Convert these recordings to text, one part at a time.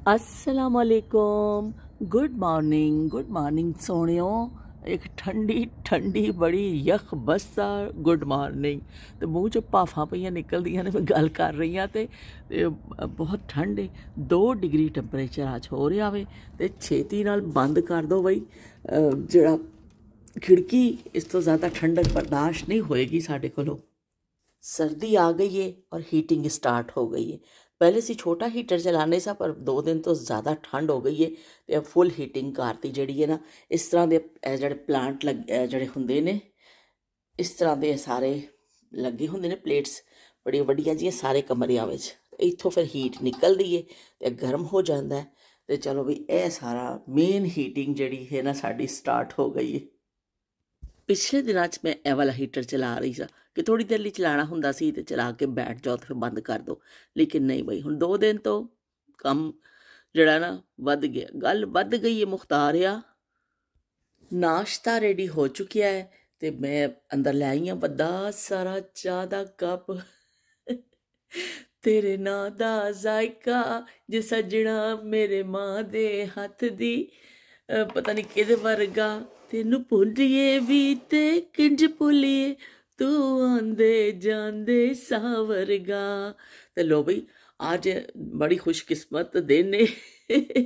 अस्सलामुअलैकुम। Good morning सोनियो। एक ठंडी ठंडी बड़ी यख बस्ता गुड मॉर्निंग। तो मूँह चो भाफा पईयां निकलदियां ने, मैं गल कर रही हाँ ते बहुत ठंड है। 2 डिग्री टैंपरेचर अज हो रहा वे ते छेती नाल बंद कर दो बई जड़ा खिड़की। इस तो ज़्यादा ठंडक बर्दाश्त नहीं होएगी साढ़े कोलों। सर्दी आ गई है और हीटिंग स्टार्ट हो गई है। पहले सी छोटा हीटर चलाने सा, पर 2 दिन तो ज़्यादा ठंड हो गई है तो अब फुल हीटिंग करती जी है ना। इस तरह के जड़े प्लांट जड़े होंगे ने, इस तरह के सारे लगे होंगे ने प्लेट्स बड़ी वड्डियां जी सारे कमरिया में। इतों फिर हीट निकलती है तो गर्म हो जाता है। तो चलो भी यह सारा मेन हीटिंग जी है ना साड़ी स्टार्ट हो गई है। पिछले दिनों मैं यह वाला हीटर चला रही सा कि थोड़ी देर लिए चलाना होंदा सी ते चला के बैठ जाओ तो फिर बंद कर दो। लेकिन नहीं बई, हुण 2 दिन तो कम जड़ा ना वध गया, गल वध गई है। मुख्तार आ नाश्ता रेडी हो चुकिया है तो मैं अंदर लै आई हाँ बड़ा सारा चाह दा कप। तेरे नां दा जायका जे सजना मेरे मां दे हथ दी, पता नहीं किहदे वर्गा। तेनू भुलिए भी ते किंज भुलिए तू आंदे जांदे सावरगा। तो लो बई, आज बड़ी खुशकिस्मत दिन है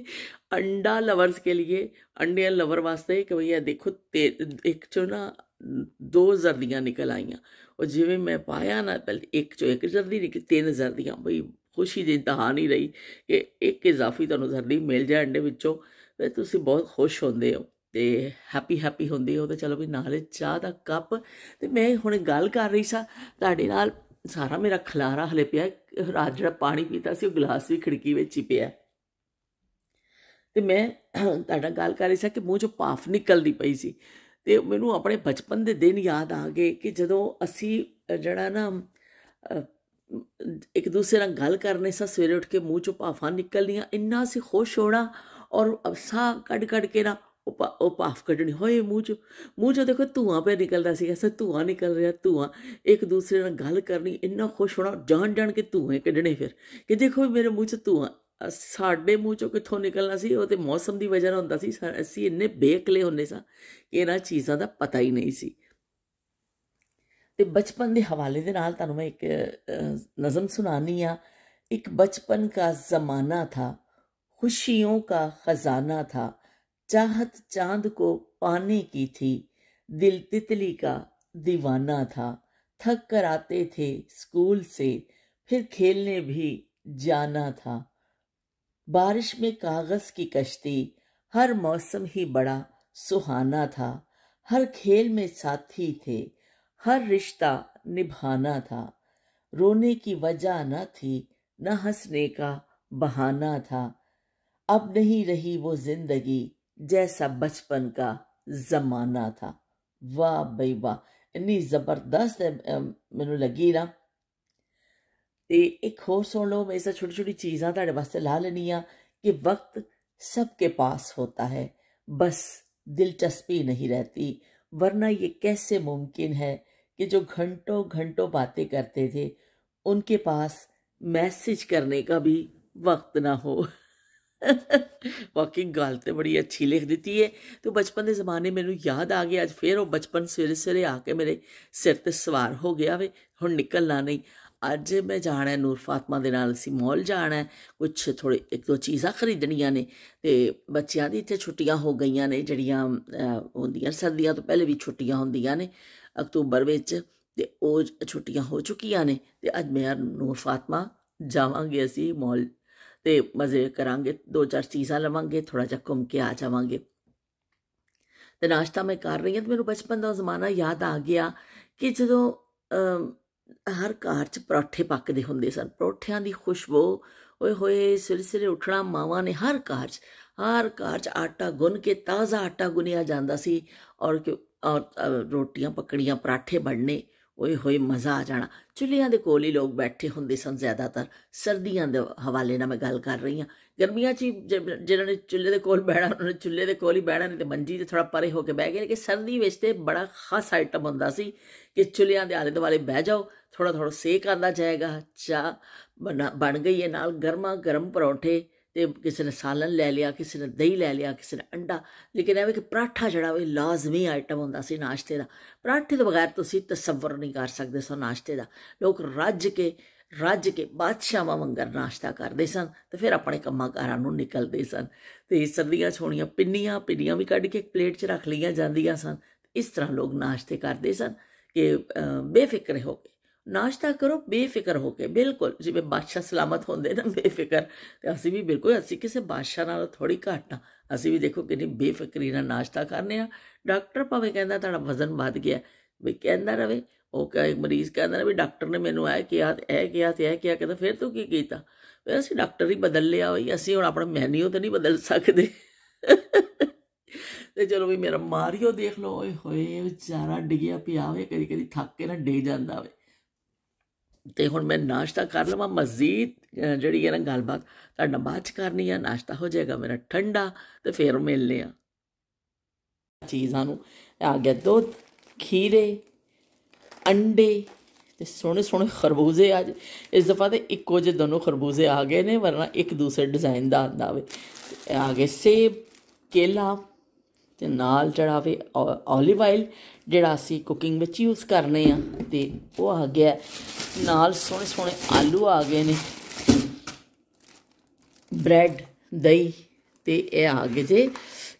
अंडा लवर्स के लिए, अंडे लवर वास्ते कि भैया देखो एक चो ना 2 जर्दियाँ निकल आईयां। और जिवें मैं पाया ना, पहले एक चो 1 जर्दी निकली, 3 जर्दियाँ। बई खुशी दी इंतहा नहीं रही कि एक इजाफी तुहानूं जर्दी मिल जाए अंडे विचों ते तुसीं बहुत खुश होंदे हो ते हैप्पी होंदे हो। तो चलो भी नाले चाह दा कप। ते मैं हुणे गल कर रही सा तुहाडे नाल, सारा मेरा खलारा हले पिया। रात जिहड़ा पानी पीता सी, ओह गिलास भी खिड़की विच ही पिया। ते मैं तुहाडे नाल गल कर रही सा कि मूँह चों भाफ निकलदी पई सी ते मैनूं अपने बचपन दे दिन याद आ गए कि जदों असीं जिहड़ा ना एक दूसरे नाल गल करने सा, सवेरे उठ के मूँह चों भाफां निकलनियां, इन्ना असीं खुश होना। और साह कढ़ के ना ਉਹ ਭਾਫ ਕੱਢਣੀ ਹੋਏ ਮੂੰਹ 'ਚੋਂ ਦੇਖੋ ਧੂੰਆਂ ਪਿਆ ਨਿਕਲਦਾ ਸੀ। ਐਸਾ ਧੂੰਆਂ ਨਿਕਲ ਰਿਹਾ, ਧੂੰਆਂ। ਇੱਕ ਦੂਸਰੇ ਨਾਲ ਗੱਲ ਕਰਨੀ, ਇੰਨਾ ਖੁਸ਼ ਹੋਣਾ, ਜਾਣ ਕੇ ਧੂੰਏ ਕੱਢਣੇ ਫਿਰ ਕਿ ਦੇਖੋ ਮੇਰੇ ਮੂੰਹ 'ਚ ਧੂੰਆਂ। ਸਾਡੇ ਮੂੰਹ 'ਚੋਂ ਕਿੱਥੋਂ ਨਿਕਲਣਾ ਸੀ, ਉਹ ਤਾਂ ਮੌਸਮ ਦੀ ਵਜ੍ਹਾ ਨਾਲ ਹੁੰਦਾ ਸੀ। ਅਸੀਂ ਇੰਨੇ ਬੇਅਕਲੇ ਹੁੰਦੇ ਸਾਂ ਕਿ ਇਹਨਾਂ ਚੀਜ਼ਾਂ ਦਾ ਪਤਾ ਹੀ ਨਹੀਂ ਸੀ। ਤੇ ਬਚਪਨ ਦੇ ਹਵਾਲੇ ਦੇ ਨਾਲ ਤੁਹਾਨੂੰ ਮੈਂ ਇੱਕ ਨਜ਼ਮ ਸੁਣਾਨੀ ਆ। ਇੱਕ बचपन का ज़माना था, खुशियों का ख़जाना था, चाहत चांद को पाने की थी, दिल तितली का दीवाना था। थक कर आते थे स्कूल से, फिर खेलने भी जाना था। बारिश में कागज़ की कश्ती, हर मौसम ही बड़ा सुहाना था। हर खेल में साथी थे, हर रिश्ता निभाना था। रोने की वजह न थी, न हंसने का बहाना था। अब नहीं रही वो जिंदगी जैसा बचपन का जमाना था। वाह बई वाह, इन्नी जबरदस्त मैनू लगी ना। ते एक होर सुन लो, मैं इस छोटी छोटी चीज़ां तुहाडे वास्ते ला लैनी आ कि वक्त सबके पास होता है, बस दिलचस्पी नहीं रहती। वरना ये कैसे मुमकिन है कि जो घंटों घंटों बातें करते थे, उनके पास मैसेज करने का भी वक्त ना हो। वाकई गल तो बड़ी अच्छी लिख दी है। तो बचपन के जमाने मैनू याद आ गया। अज फिर वो बचपन सवेरे सवेरे आके मेरे सिर ते सवार हो गया वे। हुण निकलना नहीं। अज मैं जाना है नूर फातमा दे नाल, असीं मॉल जाना है, कुछ थोड़ी 1-2 चीज़ां खरीदनियां ने। ते बच्चियां दी इत्थे छुट्टियां हो गईयां ने, जड़ियां होंदियां सर्दियां तो पहले भी छुट्टियां होंदियां ने अक्तूबर विच, ते ओह छुट्टियां हो चुकियां ने। ते अज मैं नूर फातमा जावांगे असीं मॉल ते मज़े करांगे, 2-4 चीज़ां लवांगे, थोड़ा जा घूम के आ जावांगे। तो नाश्ता मैं कर रही हूँ तो मेरे बचपन का जमाना याद आ गया कि जदों हर घर च पराठे पकदे हुंदे सन। परोठियां दी खुशबू, ओए होए, सवेरे सवेरे उठना, मावां ने हर घर च आटा गुन के, ताज़ा आटा गुनिया जांदा सी और रोटियां पकड़ियां, पराठे बनने, ओए होए मज़ा आ जाना। चुल्हियां दे कोल ही लोग बैठे हुंदे सन ज़्यादातर। सर्दियां दे हवाले नाल मैं गल कर रही हाँ। गर्मियां च जिन्हां ने चुल्हे दे कोल बहना, उन्होंने चुल्हे दे कोल ही बहना, नहीं तो मंजी ते थोड़ा परे होके बह गए। लेकिन सर्दी विच ते बड़ा खास आइटम हुंदा सी कि चुल्हियां दे आले दुआले बह जाओ, थोड़ा थोड़ा सेक आता जाएगा, चाह बन गई है, नाल गर्मा गर्म परौंठे तो किसी ने सालन लै लिया, किसी ने दही लै लिया, किसी ने अंडा। लेकिन यह कि पराठा जड़ा वो लाजमी आइटम होंदा सी नाश्ते का। पराठे तो बगैर तुसी तसव्वुर नहीं कर सकते सो नाश्ते का। लोग रज के बादशाहां वांगर नाश्ता करते सन तो फिर अपने कम्मां कारां नूं निकलते सन। तो सर्दियां च होणियां पिन्नियां भी कढ़ के प्लेट च रख लियां जांदियां सन। इस तरह लोग नाश्ते करते सन कि बेफिक्र हो के नाश्ता करो, बेफिक्र हो के। बिल्कुल जिवें बादशाह सलामत होंदे ना बेफिक्र, तो असीं भी बिल्कुल असीं किसी बादशाह नालों थोड़ी घट हाँ। असीं भी देखो कितनी बेफिक्री नाल नाश्ता करने आ। डॉक्टर भावें कहंदा तुहाडा वजन वध गया, भी कहंदा रवे। वो क्या मरीज़ कहंदा ना भी डॉक्टर ने मैनूं ऐ किहा ते ऐ किहा ते ऐ किहा, कहंदा फिर तूं की कीता? फिर असीं डॉक्टर ही बदल लिया बई, असीं हुण अपना मैन्यू तो नहीं बदल सकदे। ते चलो भी मेरा मारियो देख लो, ओए होए बेचारा डिग्गिया पिया होवे, कदी कदी थक के ना डिग जांदा होवे। तो हुण मैं नाश्ता कर लवां, मज़ीद जिहड़ी है ना गलबात तुहाडे नाल बाद च करनी आ। नाश्ता हो जाएगा मेरा ठंडा तो फिर मिलने आ। चीज़ां नूं आ गया दुध, खीरे, अंडे ते सोहणे सोहणे खरबूजे। अज इस दफ़ा तो इक्को जे दोनों खरबूजे आ गए ने, वरना एक दूसरे डिज़ाइन का आंदा वे। आ गए सेब, केला ते नाल जड़ा वे ऑलिव ऑयल जिहड़ा असीं कुकिंग विच यूज़ करने आ, ते ओह आ गया। नाल सोहणे सोहणे आलू आ गए ने, ब्रैड, दही ते एह आ गए जे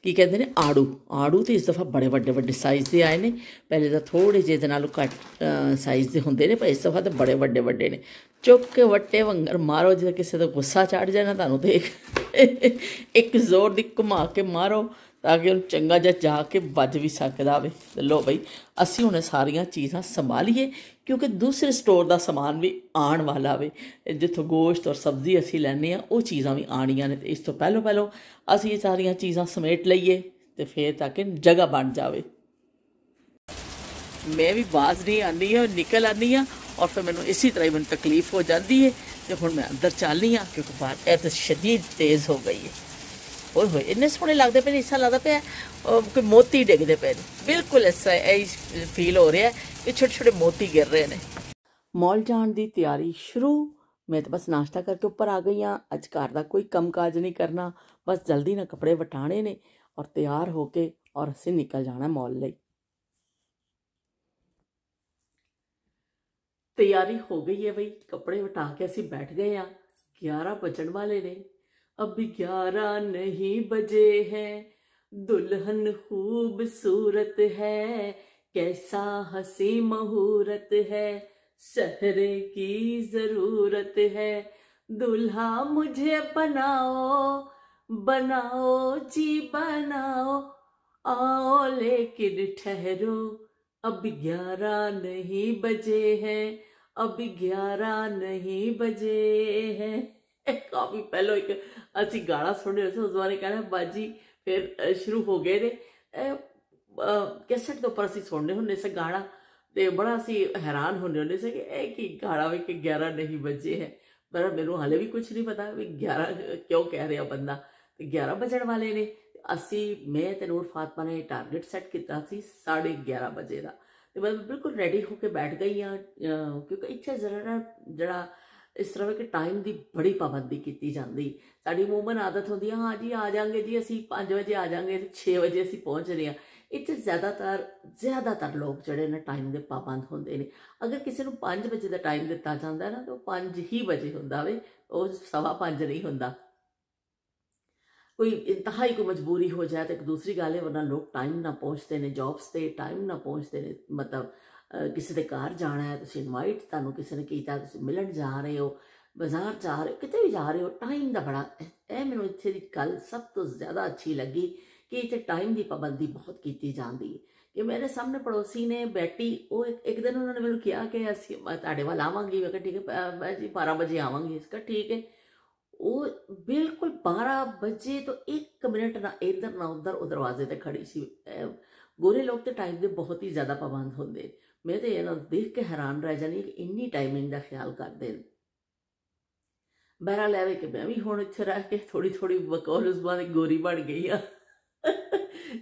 की कहते हैं आड़ू तो इस दफ़ा बड़े वड्डे साइज़ के आए ने। पहले तो थोड़े जे दे नालों घट साइज़ के होंदे ने, पर इस दफ़ा तो बड़े वड्डे ने। चुक के वट्टे वंगर मारो, जो किसी का गुस्सा चढ़ जाए ना तुहानूं तो एक जोर दी घुमा के मारो ताकि उन्हें चंगा जिहा जाके बज भी सकदा वे। ते लो बई असीं हुण सारियां चीज़ां संभालीए, क्योंकि दूसरे स्टोर का समान भी आने वाला वे। जिथों गोश्त और सब्जी असीं लैने आ वो चीज़ां भी आनियां ने। इस तो पहलों असीं ये सारियां चीज़ां समेट लईए तो फिर ताकि जगह बन जाए। मैं भी बाज नहीं आनी है, निकल आनी हाँ, और फिर मैनूं इसी तरह ही मैनूं तकलीफ हो जाती है। तो हुण मैं अंदर चलनी हाँ, क्योंकि बाहर ए तो शदीद तेज़ हो गई है। ओए होए इन्ने सोहने लगते पे, इसा लगता पे कोई मोती डिगते पे। बिल्कुल ऐसा यही फील हो रहा है कि छोटे छोटे मोती गिर रहे हैं। मॉल जाने की तैयारी शुरू। मैं तो बस नाश्ता करके ऊपर आ गई हाँ। अज घर का कोई कम काज नहीं करना, बस जल्दी ना कपड़े वटाने ने और तैयार होके और असीं निकल जाना मॉल लई। तैयारी हो गई है बई, कपड़े वटा के असीं बैठ गए हाँ। 11 बजण वाले ने, अभी 11 नहीं बजे हैं। दुल्हन खूबसूरत है, कैसा हंसी मुहूर्त है, सहरे की जरूरत है। दुल्हा मुझे बनाओ बनाओ जी बनाओ, आओ लेकिन ठहरो, अब 11 नहीं बजे हैं, अब 11 नहीं बजे हैं। काफ़ी पहले एक असी गाना सुने उस बारे कहना बाजी फिर शुरू हो गए ने। कैसेट के उपर असीं सुनने होंगे से गाना, तो बड़ा असी हैरान होने होंगे से कि यह की गाना भी कि 11 नहीं बजे है। पर मैनूं हाले भी कुछ नहीं पता भी 11 क्यों कह रहा बंदा। तो 11 बजण वाले ने। असी मैं ते नूर फातमा ने टारगेट सैट किया 11:30 बजे का। तो मैं बिल्कुल रेडी होकर बैठ गई हाँ, क्योंकि इत्थे जरा इस तरह कि टाइम की बड़ी पाबंदी की जाती। साड़ी अमूमन आदत होती है हाँ जी आ जाएंगे जी, असी 5 बजे आ जाएंगे, 6 बजे असी पहुँच रहे हैं। इतने ज़्यादातर लोग जोड़े ना टाइम के पाबंद होंगे ने। अगर किसी को 5 बजे का टाइम दिता जाता है ना, तो 5 ही बजे होंदा वे, वो 5:15 नहीं होंदा। कोई इंतहाई कोई मजबूरी हो जाए तो एक दूसरी गल है, वरना लोग टाइम ना पहुँचते हैं जॉब्स से, टाइम ना पहुँचते हैं। मतलब किसी के घर जाना है, तुम इनवाइट तुहानूं किसी ने किया, तुम मिलन जा रहे हो, बाजार जा रहे हो, कितने भी जा रहे हो, टाइम का बड़ा मैनूं इत्थे दी गल सब तो ज़्यादा अच्छी लगी कि इत्थे टाइम की पाबंदी बहुत की जाती है। कि मेरे सामने पड़ोसी ने बेटी, वो एक दिन उन्होंने मैनूं कहा कि असीं तुहाडे वल आवांगी। मैं कहा ठीक है मैं जी 12 बजे आवांगी। इसका ठीक है। वो बिल्कुल 12 बजे तो 1 मिनट ना इधर ना उधर वो दरवाजे ते खड़ी सी। गोरे लोग तो टाइम के बहुत ही ज़्यादा पाबंद होंगे। मैं तो यह देख के हैरान रह जानी कि इन्नी टाइमिंग का ख्याल करते हैं। बहरा लैवे कि मैं भी हुण इत्थे रह के थोड़ी थोड़ी बकौल उस बाद गोरी बन गई हाँ।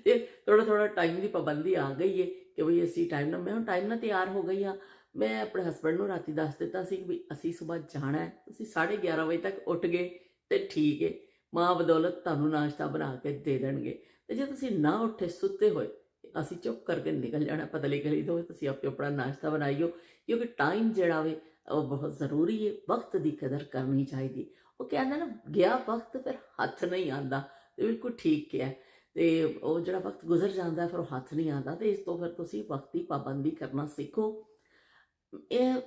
ते थोड़ा टाइम की पाबंदी आ गई है कि बई असी टाइम ना, मैं टाइम ना तैयार हो गई हाँ। मैं अपने हसबैंड को राती दस दिता सी कि भी असी सुबह जाना है, तुसीं 11:30 बजे तक उठ गए तो ठीक है। ਮਾਂ ਬਦੌਲਤ ਤੁਹਾਨੂੰ ਨਾਸ਼ਤਾ ਬਣਾ ਕੇ ਦੇ ਦੇਣਗੇ। ਤੇ ਜੇ ਤੁਸੀਂ ਨਾ ਉੱਠੇ ਸੁੱਤੇ ਹੋਏ, ਅਸੀਂ ਚੁੱਪ ਕਰਕੇ ਨਿਕਲ ਜਾਣਾ ਪਤਲੀ ਗਲੀ ਤੋਂ, ਤੁਸੀਂ ਆਪੇ ਆਪਣਾ ਨਾਸ਼ਤਾ ਬਣਾਈਓ, ਕਿਉਂਕਿ ਟਾਈਮ ਜਿਹੜਾ ਵੇ ਉਹ ਬਹੁਤ ਜ਼ਰੂਰੀ ਹੈ। ਵਕਤ ਦੀ ਕਦਰ ਕਰਨੀ ਚਾਹੀਦੀ। ਉਹ ਕਹਿੰਦਾ ਨਾ, ਗਿਆ ਵਕਤ ਫਿਰ ਹੱਥ ਨਹੀਂ ਆਉਂਦਾ। ਤੇ ਬਿਲਕੁਲ ਠੀਕ ਕਿਹਾ। ਤੇ ਉਹ ਜਿਹੜਾ ਵਕਤ ਗੁਜ਼ਰ ਜਾਂਦਾ ਫਿਰ ਉਹ ਹੱਥ ਨਹੀਂ ਆਉਂਦਾ। ਤੇ ਇਸ ਤੋਂ ਫਿਰ ਤੁਸੀਂ ਵਕਤ ਦੀ ਪਾਬੰਦੀ ਕਰਨਾ ਸਿੱਖੋ। ਇਹ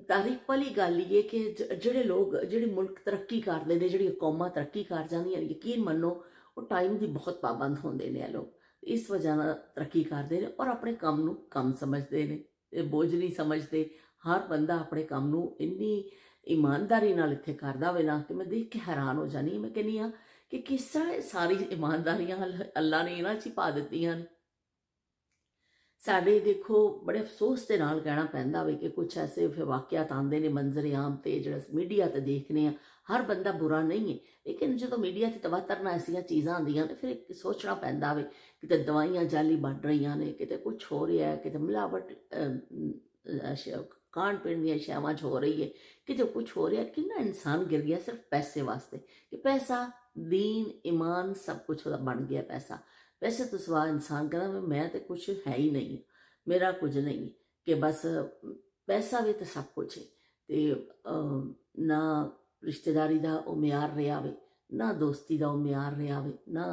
ਤਾਰੀਫ ਵਾਲੀ ਗੱਲ ਇਹ ਕਿ ਜਿਹੜੇ ਲੋਕ, ਜਿਹੜੇ ਮੁਲਕ ਤਰੱਕੀ ਕਰਦੇ ਨੇ, ਜਿਹੜੀਆਂ ਕੌਮਾਂ ਤਰੱਕੀ ਕਰ ਜਾਂਦੀਆਂ, ਯਕੀਨ ਮੰਨੋ ਉਹ ਟਾਈਮ ਦੀ ਬਹੁਤ ਪਾਬੰਦ ਹੁੰਦੇ ਨੇ। ਇਹ ਲੋਕ ਇਸ ਵਜ੍ਹਾ ਨਾਲ ਤਰੱਕੀ ਕਰਦੇ ਨੇ ਔਰ ਆਪਣੇ ਕੰਮ ਨੂੰ ਕੰਮ ਸਮਝਦੇ ਨੇ, ਇਹ ਬੋਝ ਨਹੀਂ ਸਮਝਦੇ। ਹਰ ਬੰਦਾ ਆਪਣੇ ਕੰਮ ਨੂੰ ਇੰਨੀ ਇਮਾਨਦਾਰੀ ਨਾਲ ਇੱਥੇ ਕਰਦਾ ਹੋਵੇ ਨਾ, ਕਿ ਮੈਂ ਦੇਖ ਕੇ ਹੈਰਾਨ ਹੋ ਜਾਂਦੀ ਹਾਂ। ਮੈਂ ਕਹਿੰਦੀ ਹਾਂ ਕਿ ਕਿਸ ਤਰ੍ਹਾਂ ਇਹ ਸਾਰੀ ਇਮਾਨਦਾਰੀਆਂ ਅੱਲਾ ਨੇ ਇਹਨਾਂ 'ਚ ਹੀ ਪਾ ਦਿੱਤੀਆਂ ਨੇ। ਸਾਡੇ ਦੇਖੋ ਬੜੇ ਅਫਸੋਸ ਦੇ ਨਾਲ ਕਹਿਣਾ ਪੈਂਦਾ ਵੇ ਕਿ ਕੁਛ ਐਸੇ ਵਾਕਿਆਤ ਆਉਂਦੇ ਨੇ ਮੰਜ਼ਰ ਆਮ ਤੇ, ਜਿਹੜਾ ਮੀਡੀਆ ਤੇ ਦੇਖਦੇ ਹਾਂ। ਹਰ ਬੰਦਾ ਬੁਰਾ ਨਹੀਂ ਹੈ, ਲੇਕਿਨ ਜਦੋਂ ਮੀਡੀਆ 'ਤੇ ਤਵਾਤਰ ਨਾਲ ਐਸੀਆਂ ਚੀਜ਼ਾਂ ਆਉਂਦੀਆਂ ਨੇ, ਫਿਰ ਇੱਕ ਸੋਚਣਾ ਪੈਂਦਾ ਵੇ, ਕਿਤੇ ਦਵਾਈਆਂ ਜਾਲੀ ਬਣ ਰਹੀਆਂ ਨੇ, ਕਿਤੇ ਕੁਛ ਹੋ ਰਿਹਾ, ਕਿਤੇ ਮਿਲਾਵਟ ਖਾਣ ਪੀਣ ਦੀਆਂ ਸ਼ੈਵਾਂ 'ਚ ਹੋ ਰਹੀ ਹੈ, ਕਿਤੇ ਕੁਛ ਹੋ ਰਿਹਾ। ਕਿੰਨਾ ਇਨਸਾਨ ਗਿਰ ਗਿਆ ਸਿਰਫ ਪੈਸੇ ਵਾਸਤੇ, ਕਿ ਪੈਸਾ, ਦੀਨ, ਈਮਾਨ ਸਭ ਕੁਛ ਉਹਦਾ ਬਣ ਗਿਆ ਪੈਸਾ। ਵੈਸੇ तो सवा इंसान कहना मैं तो कुछ है ही नहीं, मेरा कुछ नहीं, कि बस पैसा भी तो सब कुछ है। तो ना रिश्तेदारी का वो म्यार रहा वे, ना दोस्ती का वो म्यार रहा वे, ना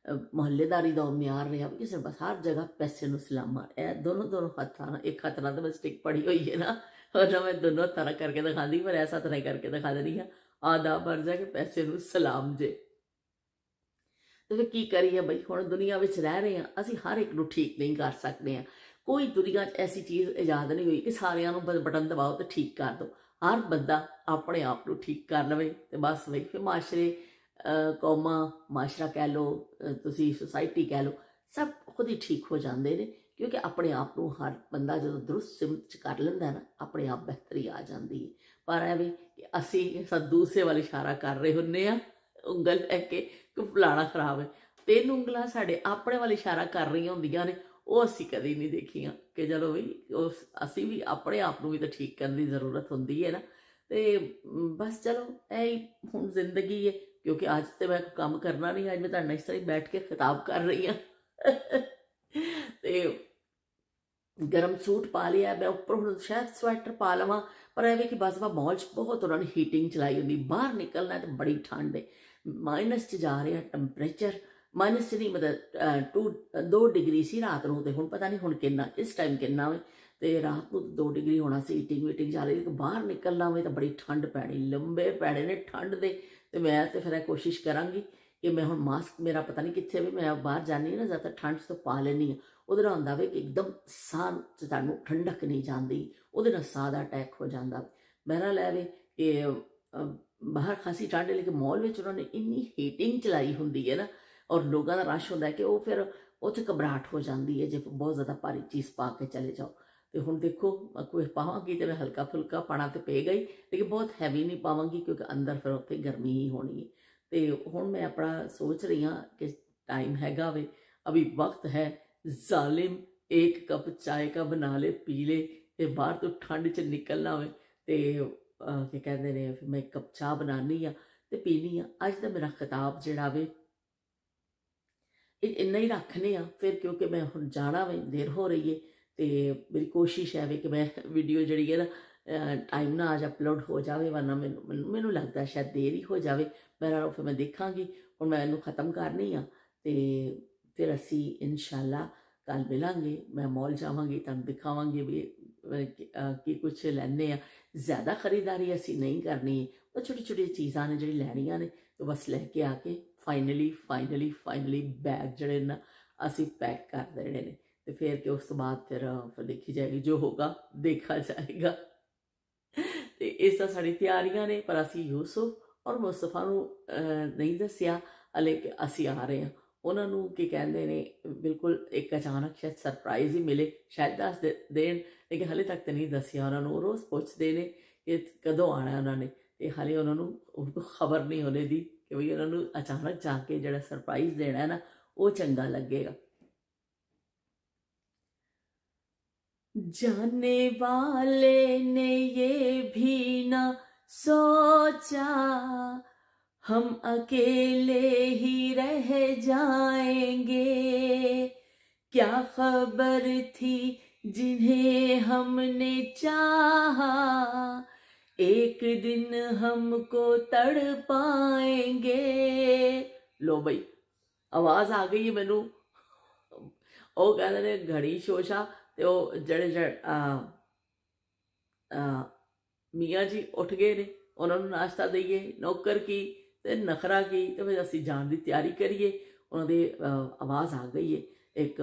मुहल्लेदारी का वो म्यार रहा वे, कि बस हर जगह पैसे नूं सलामा। दोनों हत्थां, एक हत्थ नाल तो मैं स्टिक पड़ी हुई है ना, और ना मैं दोनों तरह करके दिखाती, पर ऐसा तरह करके दिखा देनी है आधा फर्ज है कि पैसे नूं सलाम जे। तो फिर की करिए बई, हुण दुनिया में रह रहे हैं, असी हर एक नूं ठीक नहीं कर सकते हैं। कोई दुनिया ऐसी चीज़ ईजाद नहीं हुई कि सारिਆਂ ਨੂੰ बटन दबाओ तो ठीक कर दो। हर बंदा अपने आप को ठीक कर लवे तो बस बई, फिर माशरे, कौमां, माशरा कह लो, तुसी सोसाइटी कह लो, सब खुद ही ठीक हो जाते हैं। क्योंकि अपने आप को हर बंदा जो दुरुस्त सिमत कर लेंदा ना, अपने आप बेहतरी आ जाती है। पर एवें कि असी दूसरे वाल इशारा कर रहे होंगे आ, ਉਂਗਲ ਲੈ ਕੇ ਕਿ ਫਲਾਣਾ ਖਰਾਬ ਹੈ। 3 ਉਂਗਲਾਂ ਸਾਡੇ ਆਪਣੇ ਵੱਲ ਇਸ਼ਾਰਾ ਕਰ ਰਹੀਆਂ ਹੁੰਦੀਆਂ ਨੇ, ਉਹ ਅਸੀਂ ਕਦੇ ਨਹੀਂ ਦੇਖੀਆਂ। ਕਿ ਚਲੋ ਵੀ ਉਸ ਅਸੀਂ ਵੀ ਆਪਣੇ ਆਪ ਨੂੰ ਵੀ ਤਾਂ ਠੀਕ ਕਰਨ ਦੀ ਜ਼ਰੂਰਤ ਹੁੰਦੀ ਹੈ ਨਾ। ਤੇ ਬਸ ਚਲੋ ਇਹ ਹੁਣ ਜ਼ਿੰਦਗੀ ਹੈ। ਕਿਉਂਕਿ ਅੱਜ ਤੇ ਮੈਂ ਕੰਮ ਕਰਨਾ ਨਹੀਂ, ਅੱਜ ਮੈਂ ਤੁਹਾਡੇ ਨਾਲ ਇਸ ਤਰ੍ਹਾਂ ਹੀ ਬੈਠ ਕੇ ਖਿਤਾਬ ਕਰ ਰਹੀ ਹਾਂ। ਤੇ ਗਰਮ ਸੂਟ ਪਾ ਲਿਆ ਮੈਂ, ਉੱਪਰ ਹੁਣ ਸ਼ਾਇਦ ਸਵੈਟਰ ਪਾ ਲਵਾਂ, ਪਰ ਐਵੇਂ ਕਿ ਬਸ ਮੌਲ 'ਚ ਬਹੁਤ ਉਹਨਾਂ ਨੇ ਹੀਟਿੰਗ ਚਲਾਈ ਹੁੰਦੀ। ਬਾਹਰ ਨਿਕਲਣਾ ਤਾਂ ਬੜੀ ਠੰਡ ਹੈ, ਮਾਈਨਸ 'ਚ ਜਾ ਰਿਹਾ ਟੈਂਪਰੇਚਰ। ਮਾਈਨਸ 'ਚ ਨਹੀਂ, ਮਤਲਬ 2 ਡਿਗਰੀ ਸੀ ਰਾਤ ਨੂੰ, ਤੇ ਹੁਣ ਪਤਾ ਨਹੀਂ ਹੁਣ ਕਿੰਨਾ, ਇਸ ਟਾਈਮ ਕਿੰਨਾ ਵੇ। ਤੇ ਰਾਤ ਨੂੰ 2 ਡਿਗਰੀ ਹੋਣਾ ਸੀ, ਹੀਟਿੰਗ ਵੀਟਿੰਗ ਚੱਲ ਰਹੀ। ਬਾਹਰ ਨਿਕਲਣਾ ਹੋਵੇ ਤਾਂ ਬੜੀ ਠੰਡ ਪੈਣੀ, ਲੰਬੇ ਪੈਣੇ ਨੇ ਠੰਡ ਦੇ। ਤੇ ਮੈਂ ਤਾਂ ਫਿਰ ਇਹ ਕੋਸ਼ਿਸ਼ ਕਰਾਂਗੀ ਕਿ ਮੈਂ ਹੁਣ ਮਾਸਕ ਮੇਰਾ ਪਤਾ ਨਹੀਂ ਕਿੱਥੇ ਵੀ, ਮੈਂ ਬਾਹਰ ਜਾਂਦੀ ਨਾ ਜ਼ਿਆਦਾ ਠੰਡ ਤੋਂ ਪਾ ਲੈਂਦੀ ਹਾਂ। ਉਹਦੇ ਨਾਲ ਹੁੰਦਾ ਵੇ ਕਿ ਇੱਕਦਮ ਸਾਹ 'ਚ ਤੁਹਾਨੂੰ ਠੰਡਕ ਨਹੀਂ ਜਾਂਦੀ, ਉਹਦੇ ਨਾਲ ਸਾਹ ਦਾ ਅਟੈਕ ਹੋ ਜਾਂਦਾ। ਮੇਰਾ ਲੈ ਵੇ ਕਿ ਬਾਹਰ ਖਾਸੀ ਠੰਡ ਹੈ, ਲੇਕਿਨ ਮੌਲ ਵਿੱਚ ਉਹਨਾਂ ਨੇ ਇੰਨੀ ਹੀਟਿੰਗ ਚਲਾਈ ਹੁੰਦੀ ਹੈ ਨਾ, ਔਰ ਲੋਕਾਂ ਦਾ ਰਸ਼ ਹੁੰਦਾ ਕਿ ਉਹ ਫਿਰ ਉੱਥੇ ਘਬਰਾਹਟ ਹੋ ਜਾਂਦੀ ਹੈ ਜੇ ਬਹੁਤ ਜ਼ਿਆਦਾ ਭਾਰੀ ਚੀਜ਼ ਪਾ ਕੇ ਚਲੇ ਜਾਓ। ਤੇ ਹੁਣ ਦੇਖੋ ਕੋਈ ਪਾਵਾਂਗੀ ਤਾਂ ਮੈਂ ਹਲਕਾ ਫੁਲਕਾ ਪਾਣਾ ਤਾਂ ਪਏਗਾ ਹੀ, ਲੇਕਿਨ ਬਹੁਤ ਹੈਵੀ ਨਹੀਂ ਪਾਵਾਂਗੀ, ਕਿਉਂਕਿ ਅੰਦਰ ਫਿਰ ਉੱਥੇ ਗਰਮੀ ਹੀ ਹੋਣੀ ਹੈ। ਤੇ ਹੁਣ ਮੈਂ ਆਪਣਾ ਸੋਚ ਰਹੀ ਹਾਂ ਕਿ ਟਾਈਮ ਹੈਗਾ ਵੇ, ਅਭੀ ਵਕਤ ਹੈ, ਜ਼ਾलिम 1 कप चाय का बना ले पी ले। ते बाहर तो ठंड च निकलना होवे ते की कहते हैं, फिर मैं 1 कप चाह बनानी हाँ ते पीनी हाँ। अज तो मेरा खिताब जिहड़ा वे इन्ना ही रखने हाँ फिर, क्योंकि मैं हुण जाना वे, देर हो रही है। तो मेरी कोशिश है वे कि मैं वीडियो जिहड़ी है ना टाइम ना आज अपलोड हो जाए, वरना मैनू लगता है शायद देर ही हो जाए। मेरा फिर मैं देखांगी, हुण मैं इनू खत्म करनी हाँ ते फिर असी इंशाअल्लाह कल मिलांगे। मैं मॉल जावांगी, तुहानूं दिखावांगी भी कि कुछ लैने आ। ज़्यादा खरीदारी असी नहीं करनी, वो छोटी छोटी चीज़ां ने जिहड़ी लैणियां ने, तो बस लैके आके फाइनली बैग जिहड़े ना असी पैक कर देने ने। तो फिर कि उस तो बाद फिर देखी जाएगी, जो होगा देखा जाएगा। तो इस तरह साड़ी तैयारियां ने, पर असी यूसुफ और मुस्तफा नूं नहीं दसिया हले कि असी आ रहे हैं। उन्होंने की कहते हैं बिल्कुल एक अचानक शायद सरप्राइज़ ही मिले, शायद दस देन, लेकिन हले तक तो नहीं दसिया। उन्होंने रोज़ पूछते हैं कि कदों आना है उन्होंने, तो हाले उन्होंने उनको खबर नहीं होने दी कि भाई उन्होंने अचानक जाके जो सरप्राइज़ देना है ना, वो चंगा लगेगा। जाने वाले ने ये भी ना सोचा हम अकेले ही रह जाएंगे, क्या खबर थी जिन्हें हमने चाहा, एक दिन हमको तड़ पाएंगे। लो भाई आवाज आ गई है मैनू। ਉਹ ਕਹਿੰਦੇ ਨੇ ਘੜੀ ਸ਼ੋਸ਼ਾ ਤੇ ਉਹ ਜਿਹੜੇ ਮੀਆਂ ਜੀ ਉੱਠ ਗਏ ਨੇ, ਉਹਨਾਂ ਨੂੰ ਨਾਸ਼ਤਾ ਦਈਏ, ਨੌਕਰ ਕੀ ਤੇ ਨਖਰਾ ਕੀ, ਤੇ ਫਿਰ ਅਸੀਂ ਜਾਣ ਦੀ ਤਿਆਰੀ ਕਰੀਏ। ਉਹਨਾਂ ਦੀ ਆਵਾਜ਼ ਆ ਗਈ ਹੈ, ਇੱਕ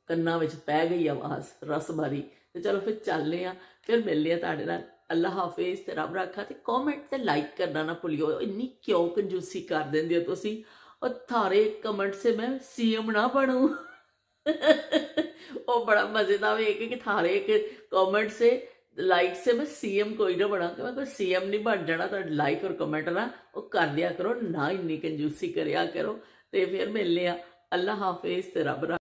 ਕੰਨਾਂ ਵਿੱਚ ਪੈ ਗਈ ਆਵਾਜ਼ ਰਸ ਭਰੀ। ਤੇ ਚਲੋ ਫਿਰ ਚੱਲਦੇ ਹਾਂ, ਫਿਰ ਮਿਲਦੇ ਹਾਂ ਤੁਹਾਡੇ ਨਾਲ। ਅੱਲਾ ਹਾਫਿਜ਼ ਤੇ ਰੱਬ ਰੱਖਾ। ਤੇ ਕਮੈਂਟ ਤੇ ਲਾਈਕ ਕਰਨਾ ਨਾ ਭੁੱਲਿਓ। ਇੰਨੀ ਕਿਉਂ ਕੰਜੂਸੀ ਕਰ ਦਿੰਦੇ ਹੋ ਤੁਸੀਂ? और थारे कमेंट से मैं सीएम ना बनूं। और बड़ा मजेदार है कि थारे एक कमेंट से लाइक से मैं सीएम कोई ना बना, मैं कोई सीएम नहीं बन जाना। तो लाइक और कमेंट ना वो कर दिया करो ना, इन्नी कंजूसी करिया करो। तो फिर मिलने अल्लाह हाफिज ते रब रखा।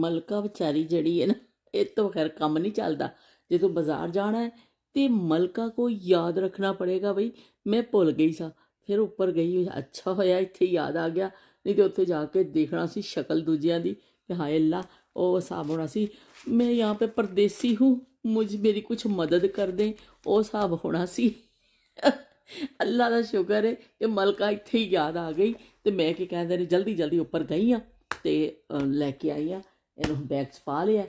मलका बेचारी जड़ी है ना, ये तो खैर कम नहीं चलता। जो तो बाजार जाना है तो मलका को याद रखना पड़ेगा। बई मैं भुल गई सा, फिर उपर गई, अच्छा होया इत्थे याद आ गया, नहीं तो उत्थे जाके देखना सी शक्ल दूजिया की कि हाय अल्लाह वो हिसाब होना सी, मैं यहाँ पे परदेसी हूँ, मेरी कुछ मदद कर दें, वो हिसाब होना सी। अल्लाह का शुक्र है कि मलका इत्थे ही याद आ गई। तो मैं कि कहते जल्दी जल्दी उपर गई हाँ, तो लैके आई हाँ, इन्हों बैग च पा लिया।